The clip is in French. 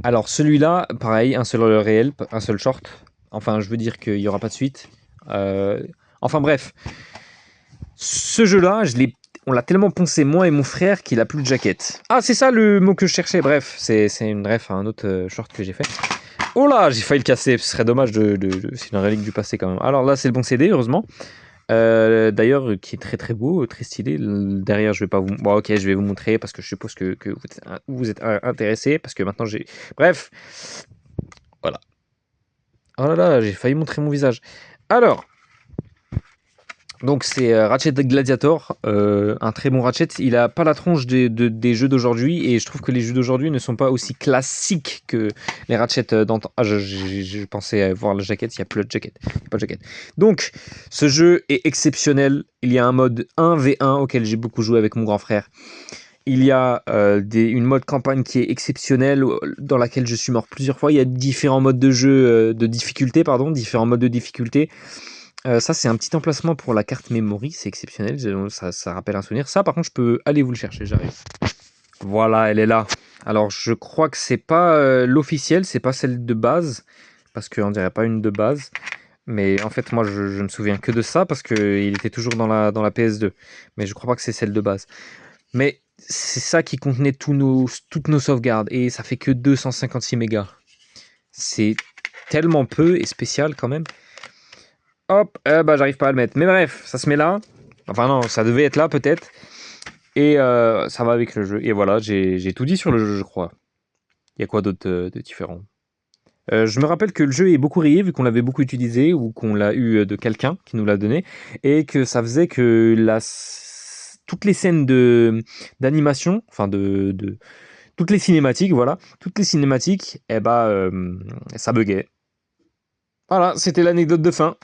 Alors celui-là, pareil, un seul réel, un seul short. Enfin, je veux dire qu'il n'y aura pas de suite. Enfin bref, ce jeu-là, on l'a tellement poncé, moi et mon frère, qu'il a plus de jaquette. Ah, c'est ça le mot que je cherchais. Bref, c'est une ref à un autre short que j'ai fait. Oh là, j'ai failli le casser. Ce serait dommage c'est une relique du passé quand même. Alors là, c'est le bon CD, heureusement. D'ailleurs, qui est très très beau, très stylé. Derrière, je vais pas vous. Bon, ok, je vais vous montrer parce que je suppose que vous êtes intéressé. Parce que maintenant j'ai. Bref, voilà. Oh là là, j'ai failli montrer mon visage. Alors, donc c'est Ratchet Gladiator, un très bon Ratchet. Il a pas la tronche des jeux d'aujourd'hui et je trouve que les jeux d'aujourd'hui ne sont pas aussi classiques que les Ratchet d'antan. Ah, je pensais voir la jaquette, il n'y a plus de jaquette. Il y a pas de jaquette. Donc, ce jeu est exceptionnel. Il y a un mode 1v1 auquel j'ai beaucoup joué avec mon grand frère. Il y a une mode campagne qui est exceptionnelle, dans laquelle je suis mort plusieurs fois. Il y a différents modes de jeu, de difficulté, pardon, différents modes de difficulté. Ça, c'est un petit emplacement pour la carte memory, c'est exceptionnel, ça rappelle un souvenir. Ça, par contre, je peux aller vous le chercher, j'arrive. Voilà, elle est là. Alors, je crois que c'est pas l'officielle, c'est pas celle de base, parce qu'on dirait pas une de base. Mais en fait, moi, je me souviens que de ça, parce qu'il était toujours dans la PS2. Mais je crois pas que c'est celle de base. Mais c'est ça qui contenait toutes nos sauvegardes, et ça fait que 256 mégas. C'est tellement peu et spécial quand même. Hop, bah j'arrive pas à le mettre. Mais bref, ça se met là. Enfin non, ça devait être là peut-être. Et ça va avec le jeu. Et voilà, j'ai tout dit sur le jeu, je crois. Il y a quoi d'autre de différent? Je me rappelle que le jeu est beaucoup rayé vu qu'on l'avait beaucoup utilisé ou qu'on l'a eu de quelqu'un qui nous l'a donné et que ça faisait que toutes les scènes d'animation, enfin toutes les cinématiques, voilà, toutes les cinématiques, eh bah ça buguait. Voilà, c'était l'anecdote de fin.